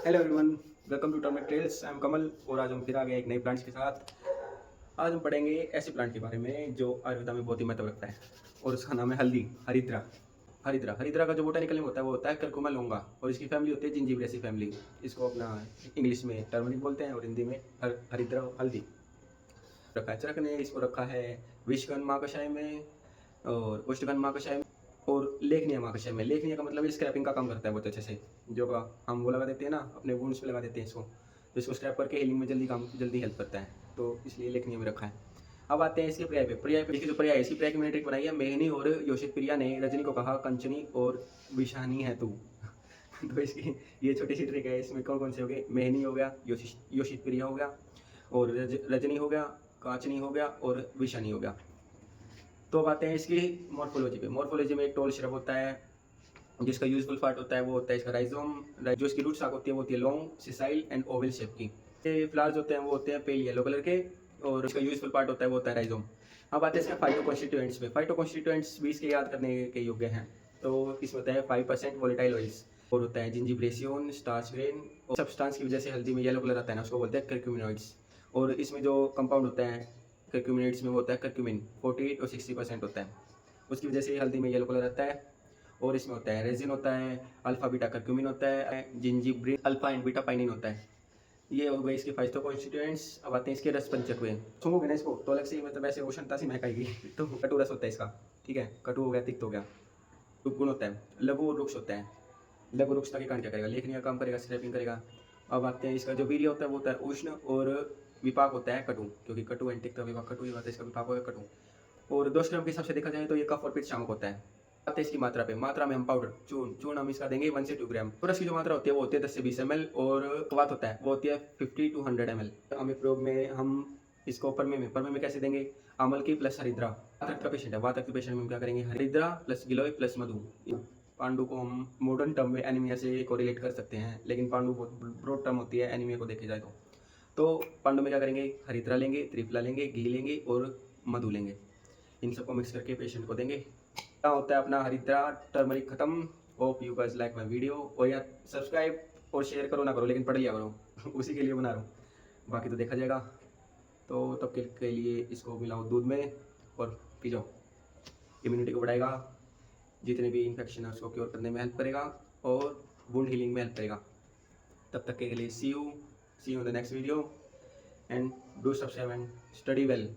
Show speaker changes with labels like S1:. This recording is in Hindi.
S1: Hello everyone, welcome to Turmeric Trails. I am Kamal और आज हम फिर आ गए एक नए प्लांट्स के साथ। आज हम पढ़ेंगे ऐसे प्लांट के बारे में जो आयुर्वेदा में बहुत ही महत्व रखता है और उसका नाम है हल्दी, हरिद्रा। हरिद्रा हरिद्रा का जो बोटानिकल नेम होता है वो होता है करकुमा लोंगा और इसकी फैमिली होती है जिंजीबरेसी फैमिली। इसको अपना इंग्लिश में टर्मरिक बोलते हैं और हिंदी में हरिद्रा हल्दी रखा है। चरक ने इसको रखा है विषगन महाकषाय में और उष्णगन महाकषाय में और लेखनीय महाकषाय में। लेखनीय का मतलब स्क्रैपिंग का काम करता है बहुत अच्छे से, जो का हम वो लगा देते हैं ना अपने वुंड्स पे लगा देते हैं इसको, तो इसको स्क्रैप करके हीलिंग में जल्दी हेल्प करता है, तो इसलिए लेखनीय में रखा है। अब आते हैं इसके पर्याय पे। पर्याय पे देखिए, जो पर्याय है इसकी पर्याय की मैंने ट्रिक बनाई है। मेहनी और योशित प्रिया ने रजनी को कहा कंचनी और विषानी है तू। तो इसकी ये छोटी सी ट्रिक है। इसमें कौन कौन से हो गए? मेहनी हो गया, योशित प्रिया हो गया और रजनी हो गया, कांचनी हो गया और विषानी हो गया। तो अब आते हैं इसकी मॉर्फोलॉजी पे। मॉर्फोलॉजी में एक टॉल श्रब होता है जिसका यूजफुल पार्ट होता है वो होता है इसका राइजोम। जो इसकी रूट साक होती है वो होती है long, sessile and Oval shape की। ये फ्लावर्स होते हैं वो होते हैं पेल येलो कलर के और इसका यूजफुल पार्ट होता है वो होता है राइजोम। अब आते हैं इसके फाइटो कॉन्स्टिट्यूएंट्स पे। फाइटो कॉन्स्टिट्यूएंट्स भी इसके याद करने के योग्य हैं। तो इसमें होता है 5% वोलेटाइल ऑयल्स और होता है जिंजिब्रेसियोन, स्टार्च ग्रेन और सब्सटेंस की वजह से हल्दी में येलो कलर आता है ना, उसको बोलते हैं कर्क्यूमिनॉइड्स। और इसमें जो कंपाउंड होता है कर्क्यूमिनॉइड्स में वो होता है कर्क्यूमिन, 48 और 60% होता है, उसकी वजह से हल्दी में येलो कलर आता है। और इसमें होता है रेजिन होता है, अल्फा बीटा कर्क्यूमिन होता है, जिंजिब्रिल अल्फा एंड बीटा पाइनिन होता है। ये हो गए इसके फाइटो कॉन्स्टिट्यूएंट्स। अब आते हैं इसके रस पंचक हुए। सूंघोगे ना इसको तो अलग से ही मतलब ऐसे उष्णता सी महकाएगी। तो कटु रस होता है इसका, ठीक है, कटु हो गया, तिक्त हो गया। गुण होता है, लघु वृक्ष होता है। लघु वृक्षता के कारण क्या करेगा? लेखनी का काम करेगा, स्क्रैपिंग करेगा। अब आते हैं इसका जो वीर्य होता है वो होता है उष्ण और विपाक होता है कटु, क्योंकि कटु एंड तिक्त विपाक कटु ही होता है, इसका विपाक होगा कटु। और दोषक्रम के हिसाब से देखा जाए तो ये कफ और पित्त शामक होता है। आते हैं इसकी मात्रा पे। मात्रा में हम पाउडर चूर्ण हम इसका देंगे 1 से 2 ग्राम। रस की जो मात्रा होती है वो होती है 10 से 20 ml और वात होता है वो होती है 50 to 100 ml। हमें प्रयोग में हम इसको परमे में कैसे देंगे? अमल की प्लस हरिद्रा। वातरक्त का पेशेंट है, वातरक्त पेशेंट में हम क्या करेंगे? हरिद्रा प्लस गिलोय प्लस मधु। पांडु को हम मॉडर्न टर्म में एनीमिया से कोरिलेट कर सकते हैं, लेकिन पांडु बहुत ब्रॉड टर्म होती है एनीमिया को देखे जाए तो पांडु में क्या करेंगे? हरिद्रा लेंगे, त्रिफला लेंगे, घी लेंगे और मधु लेंगे। इन सबको मिक्स करके पेशेंट को देंगे। क्या होता है अपना हरिद्रा टर्मरिक खत्म। Hope you guys like my video. और यार सब्सक्राइब और शेयर करो ना करो, लेकिन पढ़ लिया करो। उसी के लिए बना रहा हूँ, बाकी तो देखा जाएगा। तो तब के लिए इसको मिलाओ दूध में और पी जाओ। इम्यूनिटी को बढ़ाएगा, जितने भी इन्फेक्शन है उसको क्योर करने में हेल्प करेगा और वुंड हीलिंग में हेल्प करेगा। तब तक के लिए see you in the next video and do subscribe and study well.